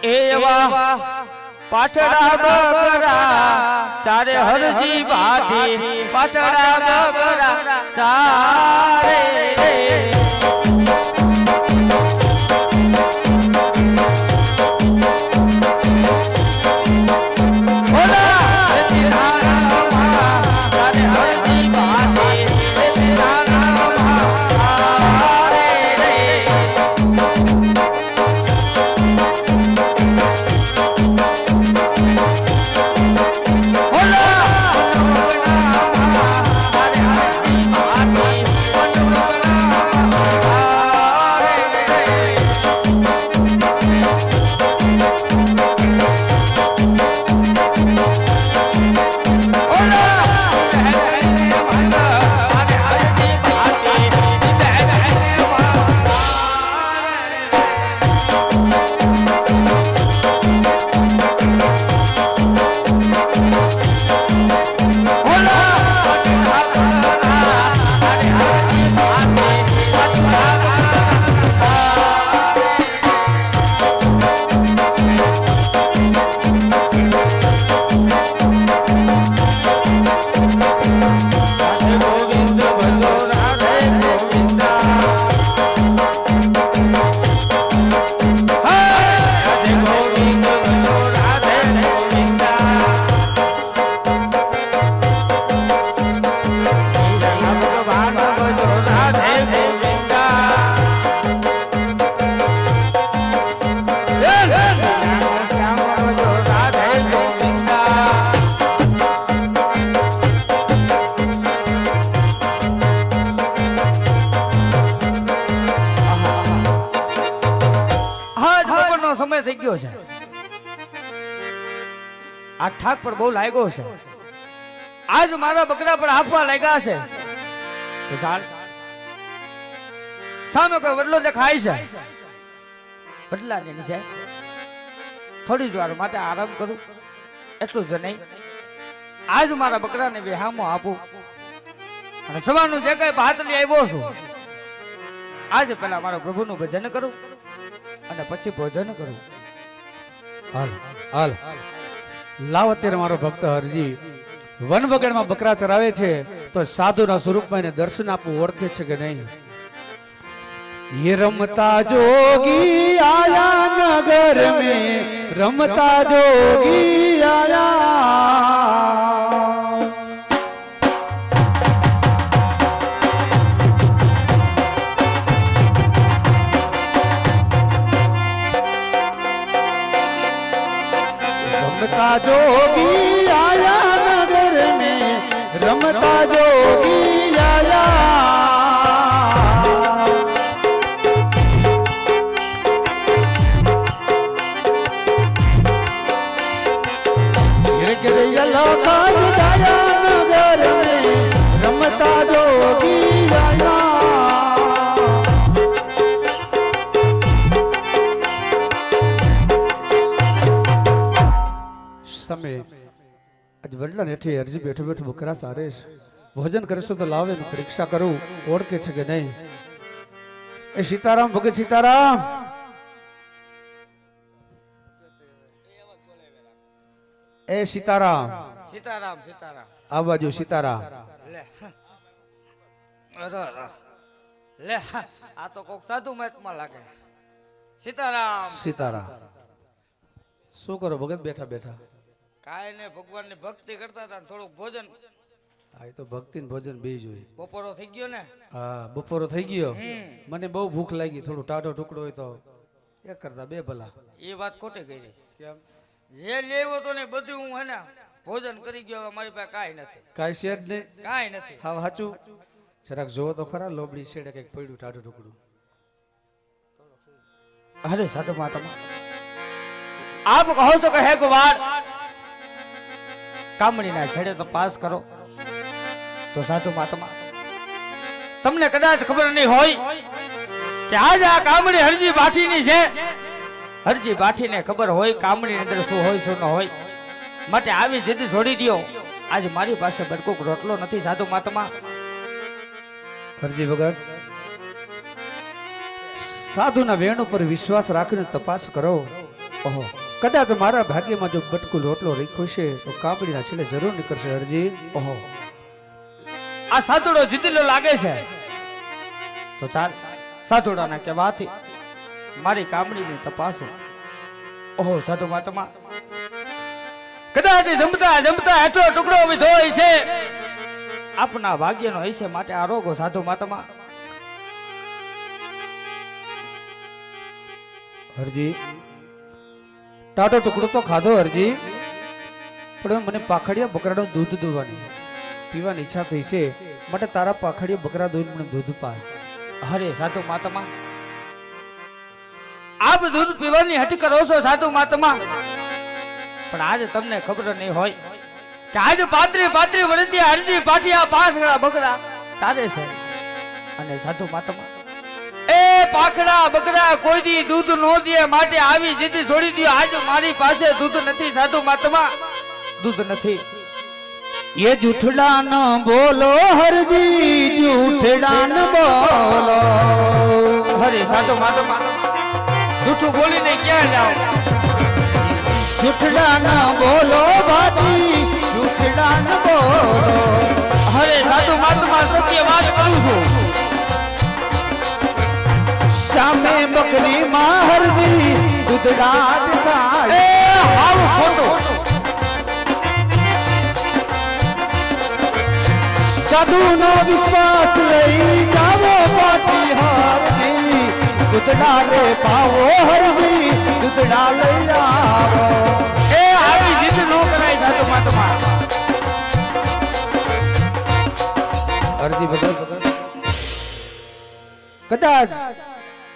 એવા પાટડા બકરા ચારે હરજી ભાટી પાટડા બકરા ચારે સમય થઈ ગયો છે આ ઠાક પર બહુ લાગ્યો છે આજ મારા બકરા પર આપવા લાગ્યા છે તો ચાલ સામે કોઈ વડલો દેખાય છે વડલા ને નીચે થોડી જ વાર માટે આરામ કરું એટલું જ નહીં આજ મારા બકરાને વિહામો આપું અને સવારનું જે કઈ ભાત લઈ આવ્યો છું આજે પેલા મારા પ્રભુનું ભજન કરું અને પછી ભોજન કરું. હાલ હાલ લાવ અત્યારે મારો ભક્ત હરજી વન વગડમાં બકરા ચરાવે છે તો સાધુના સ્વરૂપમાં એને દર્શન આપવું ઓળખે છે કે નહીં? ये रमता जोगी आया नगर में रमता जोगी आया रमता जोगी आया नगर में रमता जोगी आया नगर में रमता जोगी आया समय आज वडला नेठे अरजी बैठो बैठो बकरा सारे भोजन करशो तो लावे परीक्षा करूं ओळखे छे के नहीं? ए सीताराम भगत सीताराम ए सीताराम સીતારામ સીતારામ આ બાજુ સીતારામ લે અરે લે આ તો કોક સાધુ મહાત્મા લાગે. સીતારામ સીતારામ શું કરો ભગત બેઠા બેઠા? કાંઈ ને ભગવાનની ભક્તિ કરતા હતા થોડુંક ભોજન. આ તો ભક્તિ ને ભોજન બે જોઈ. બપોરો થઈ ગયો ને? હા બપોરો થઈ ગયો. મને બહુ ભૂખ લાગી, થોડું ટાઢો ટુકડો હોય તો એક કરતા બે ભલા. એ વાત ખોટી કરી. કેમ? જે લેવો તો ને બધું હું હે ને ભોજન કરી ગયો. મારી પાસે કાંઈ નથી. કાંઈ શેડ નહીં? કાંઈ નથી. હા સાચું. જરાક જોવો તો ખરા લોબડી શેડે કઈક પડ્યું ટાઢું ટુકડું. અરે સાધુ મહાત્મા આપ કહો છો કે હે ગોવાળ કામણીના છેડે તો પાસ કરો. તો સાધુ મહાત્મા તમને કદાચ ખબર નહીં હોય કે આજ આ કામણી હરજી બાઠીની છે. હરજી બાઠીને ખબર હોય કામણીની અંદર શું હોય શું ન હોય, માટે આવી જીદ છોડી દો. આજ મારી પાસે બરકોક રોટલો નથી. સાધુ મહાત્મા હરજી વગર સાધુના વેણ ઉપર વિશ્વાસ રાખીને તપાસ કરો. ઓહો કદાચ મારા ભાગ્યમાં જો બટકું રોટલો રાખ્યો છે તો કાબડીના છેલ્લે જરૂર નીકળશે હરજી. ઓહો આ સાતુડો જીતેલો લાગે છે તો ચાલ સાતુડાના કહેવાથી મારી કામડીની તપાસો. ઓહો સાધુ મહાત્મા કદાચ જમતા જમતા એટલો ટુકડો વિધો છે આપના ભાગ્યનો હશે માટે આરોગો સાધુ મહાત્મા. હરજી ટાટો ટુકડો તો ખાધો હરજી, પણ મને પાખડિયા બકરાનું દૂધ દોવાની પીવાની ઈચ્છા થઈ છે માટે તારા પાખડિયા બકરા દોઈને મને દૂધ પાય. અરે સાધુ મહાત્મા આપ દૂધ પીવાની હટ કરો છો સાધુ મહાત્મા, પણ આજે તમને ખબર નહીં હોય કે આજે પાત્રી વર્ષથી હરજી પાઠિયા પાખડા બકરા ચાલે છે. અને સાધુ મહાત્મા એ પાખડા બકરા કોઈ દી દૂધ નો દે માટે આવી જીદ છોડી દો. આજ મારી પાસે દૂધ નથી સાધુ મહાત્મા, દૂધ નથી. ये जूठड़ा न बोलो हरजी, जूठड़ा न बोलो. અરે સાધુ મહાત્મા જૂઠું બોલીને ક્યાં જાઓ? जूठड़ा न बोलो बाजी, जूठड़ा न बोलो. અરે સાધુ મહાત્મા સત્ય વાત કરું છું. सामे बकरी मां हरजी, दूधड़ा दिखाए. એ હાવ ખોટું. साधु नो विश्वास लई जावो पाटी हरजी, दूधड़ा रे पावो हरजी, दूधड़ा लई आवो. એ આવી જીદ નો કરાય સાધુ મહાત્મા. હરજી બદલ કદાચ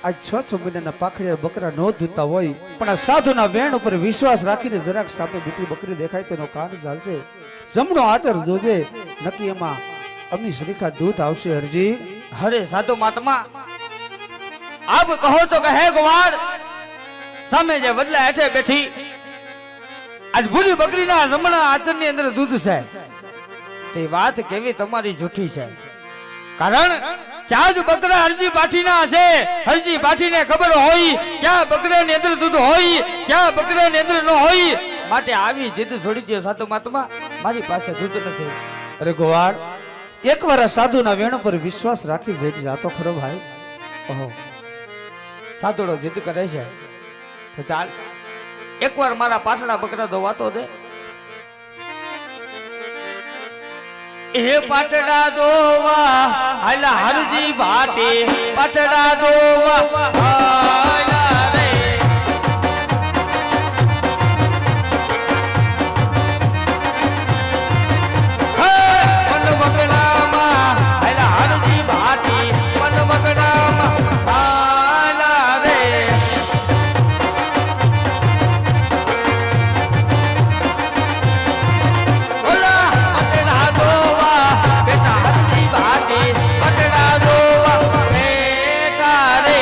આ 6 મહિનાના પાખડિયા બકરા નો દૂધતા હોય પણ આ સાધુના વેણ ઉપર વિશ્વાસ રાખીને જરાક સાપે બીટી બકરી દેખાય તો એનો કાન ચાલશે, જમણો આદર જોજે, નક્કી એમાં અમી શ્રીખા દૂધ આવશે. હરજી અરે સાધુ મહાત્મા આપ કહો તો કે હે ગોવાળ સામે જે બદલા હેઠે બેઠી આજ ભૂરી બકરીના જમણા આચરની અંદર દૂધ છે તે વાત કેવી તમારી જૂઠી છે. કારણ કે આજ બકરા હરજી પાઠીના છે. હરજી પાઠીને ખબર હોય ક્યાં બકરાની અંદર દૂધ હોય ક્યાં બકરાની અંદર ન હોય માટે આવી જીદ છોડી દો સાધુ મહાત્મા, મારી પાસે દૂધ નથી. અરે ગોવાળ એકવાર આ સાધુના વેણ ઉપર વિશ્વાસ રાખી જઈ જાતો ખરો ભાઈ. ઓહો સાધુડો જીદ કરે છે તો ચાલ એકવાર મારા પાટણા બકરા દોવાતો દે. એ પાટડા દોવા હાલા હરજી ભાટે પાટડા દોવા હાલા રે. હે મન બગડામાં હાલા હરજી ભાટે મન બગડામાં હાલા રે. ઓલા પાટડા દોવા બેટા હરજી ભાટે પાટડા દોવા બેટા રે.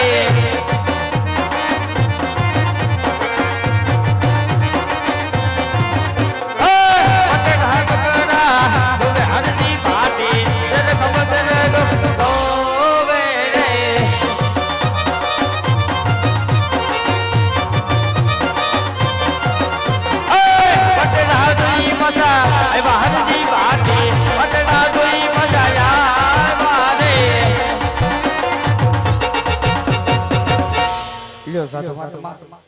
પાટડા બકરા દોવે હરજી ભાટે સર ખબર સર દોવે રે. પટડા જોઈ મજા આવ્યા હરજી ભાટે પટડા જોઈ મજા આવ્યા રે. લ્યો સાધુ મહાત્મા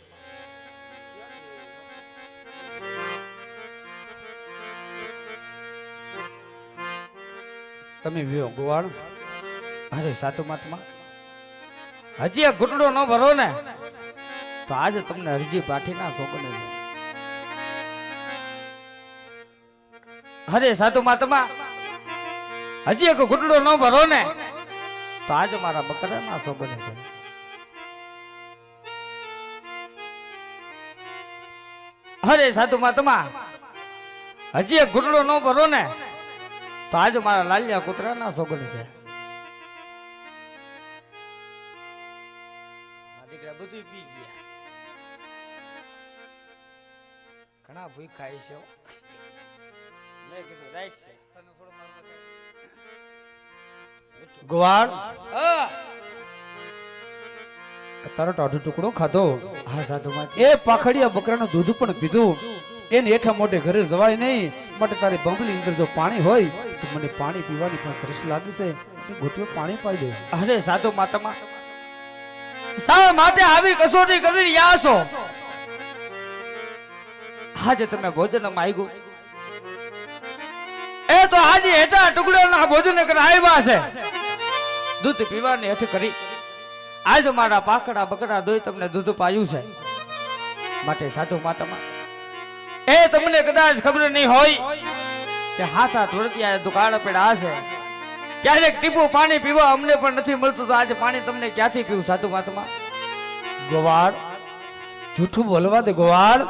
તમે વ્યો ગોવાળ. અરે સાધુ મહાત્મા હજી એક ઘૂંટડો ન ભરો ને તો આજે તમને હરજી પાઠીના શોકને છે. અરે સાધુ મહાત્મા હજી એક ઘૂંટડો ન ભરો ને તો આજે મારા બકરાના શોકને છે. અરે સાધુ મહાત્મા હજી એક ઘૂંટડો ન ભરો ને તો આજે મારા લાલિયા કૂતરાના શોગન છે. દીકરા બધું પી ગયા, ઘણા ભૂખા છે. મેં કીધું રાઈટ છે. ગોવાળ હા. તારો ટાઢો ટુકડો ખાધો, હા સાધુ માતા. એ પાખડિયા બકરાનું દૂધ પણ પીધું, એને હેઠા મોઢે ઘરે જવાય નહીં. માટે તારી બંબલી અંદર જો પાણી હોય તો મને પાણી પીવાની પણ તરસ લાગી છે, ઘૂંટીઓ પાણી પાઈ દે. અરે સાધુ માતામાં શા માટે આવી કસોટી કરી રહ્યા છો? આજે તમે ભોજન માંગ્યું એ તો આજે હેઠા ટુકડાના ભોજન કરી આવ્યા છે, દૂધ પીવાની હેઠ કરી. આજ મારા પાકડા બકરા દોઈ તમને દૂધ પાયું છે. માટે સાધુ માતામાં એ તમને કદાચ ખબર નહીં હોય કે હાથ હાથ વળતી દુકાળ પડ્યા છે, ક્યારેક ટીપું પાણી પીવા અમને પણ નથી મળતું, તો આજે પાણી તમને ક્યાંથી પીવું સાધુ મહાત્મા? ગોવાળ, જૂઠું બોલવા દે ગોવાળ.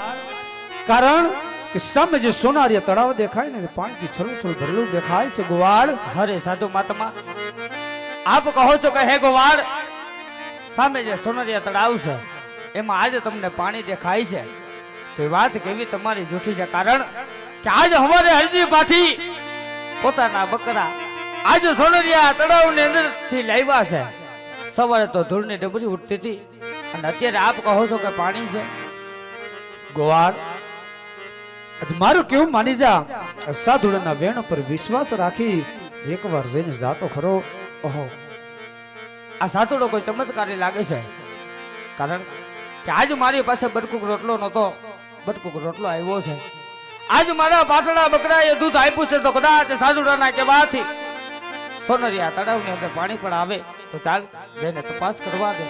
કારણ કે સામે જે સોનારિયા તળાવ દેખાય ને પાણીથી છલોછલ ભરેલું દેખાય છે ગોવાળ. અરે સાધુ મહાત્મા, આપ કહો છો કે હે ગોવાળ, સામે જે સોનારિયા તળાવ છે એમાં આજે તમને પાણી દેખાય છે, તો એ વાત કેવી તમારી જૂઠી છે. કારણ કે આજે અમારે હરજી પાઠી પોતાના બકરા આજે સોનરિયા તળાવની અંદરથી લાવ્યા છે. સવારે તો ધૂળની ડબરી ઉઠતી હતી અને અત્યારે આપ કહો છો કે પાણી છે. ગોવાળ, મારું કેવું માની જા. સાધુડાના વેણ પર વિશ્વાસ રાખી એકવાર જઈને જાતો ખરો. ઓહો, આ સાતુડો કોઈ ચમત્કારી લાગે છે. કારણ કે આજ મારી પાસે બટકુક રોટલો નહોતો, બટકુક રોટલો આવ્યો છે. આજ મારા પાટલા બકરાએ દૂધ આપ્યું છે, તો કદાચ સાધુડાના કહેવાથી સોનરિયા તળાવની અંદર પાણી પણ આવે. તો ચાલ જઈને તપાસ કરવા દે.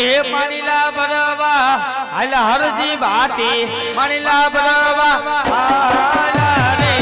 એ પાણીલા બરવા હાલા હરજી બાટી, પાણીલા બરવા હાલા રે.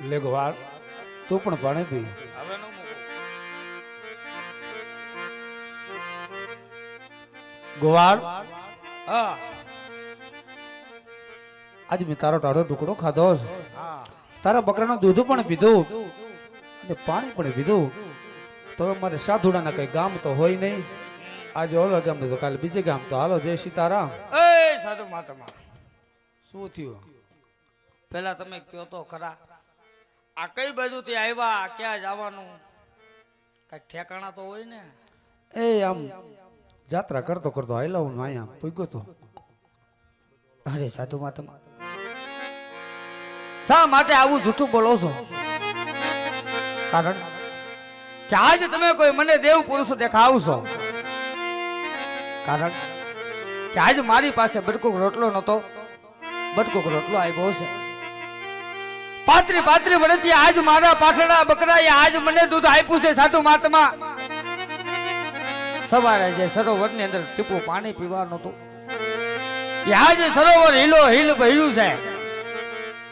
લે ગોવાળ, તું પણ પાણી પી. ગોવાળ, આજે મેં તારો ટાઢો ટુકડો ખાધો છે, તારા બકરાનું દૂધ પણ પીધું અને પાણી પણ પીધું, તો મારે સાધુડાના કઈ ગામ તો હોય નહીં. આજે ઓલો ગામ તો કાલે બીજે ગામ, તો હાલો જય સીતારામ. એ સાધુ મહાત્મા, શું થયું? પેલા તમે કયો તો ખરા, આ કઈ બાજુથી આવ્યા, ક્યાં જવાનું, કઈક ઠેકાણા તો હોય ને? એ આમ જાત્રા કરતો કરતો આયલા હું અહીંયા પૂગ્યો તો. અરે સાધુ મહાત્મા, શા માટે આવું જૂઠું બોલો છો? કારણ કે આજ તમે કોઈ મને દેવ પુરુષ દેખાવશો. કારણ કે આજ મારી પાસે બટકુક રોટલો નતો, બટકુક રોટલો આવ્યો છે. પાત્રી પાત્રી વર્ષથી આજ મારા પાઠડા બકરાએ આજ મને દૂધ આપ્યું છે. સાધુ મહાત્મા, સવારે જે સરોવરની અંદર ટીપું પાણી પીવાનું હતું, આજ સરોવર હિલો હિલ ભર્યું છે.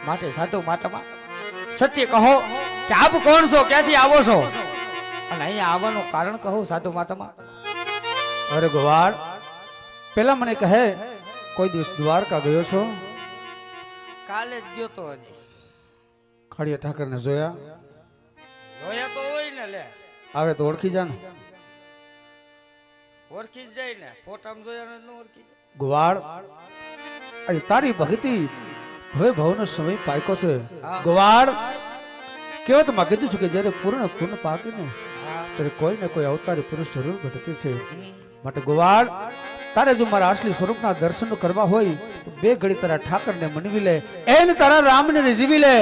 માટે સાધુ મહાત્મા, સત્ય કહો કે આપ કોણ છો, ક્યાંથી આવો છો, અને અહીંયા આવવાનું કારણ કહો સાધુ મહાત્મા. અરે ગોવાળ, પેલા મને કહે, કોઈ દિવસ દ્વારકા ગયો છો? કાલે જ ગયો તો. હજી ખાડિયા ઠાકરને જોયા? જોયા તો હોય ને, લે આવે તો ઓળખી જા ને. ઓળખી જ જાય ને, ફોટામાં જોયા ન ઓળખી જાય. ગોવાળ, આજે તારી ભક્તિ હવે ભવનો સમય પાક્યો છે. ગોવાળ, કહેવતમાં કીધું છે કે જ્યારે પૂર્ણ પાકીને ત્યારે કોઈ ને કોઈ અવતારી પુરુષ જરૂર ભટકે છે. માટે ગોવાળ, તારે જો મારા અસલી સ્વરૂપના દર્શન કરવા હોય તો બે ઘડી તારા ઠાકરને મનવી લે, એને તારા રામને રીઝવી લે.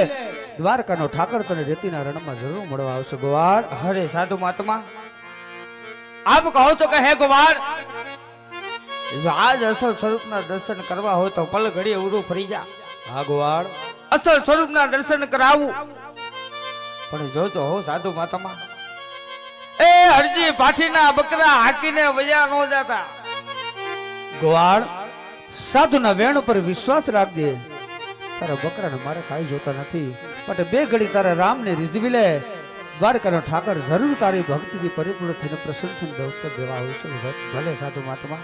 દ્વારકાનો ઠાકર તને રેતીના રણમાં જરૂર મળવા આવશે. ગોવાળ, અરે સાધુ મહાત્મા, આપ કહો છો કે હે ગોવાળ, જો આજ અસલ સ્વરૂપના દર્શન કરવા હોય તો પલ ઘડી ઉરું ફરી જા. હા ગોવાળ, અસલ સ્વરૂપના દર્શન કરાવું, પણ જોજો હો સાધુ માતામાં, એ હરજી પાઠીના બકરા હાકીને વયા નો જાતા. ગોવાળ, સાધુના વેણ ઉપર વિશ્વાસ રાખજે. તારા બકરાને મારે કાંઈ જોતા નથી, માટે બે ઘડી તારા રામને રીઝવી લે. દ્વારકાનો ઠાકર જરૂર તારી ભક્તિથી પરિપૂર્ણ થઈને પ્રસન્ન થઈને દૌત દેવા આવશે. ભલે સાધુ મહાત્મા.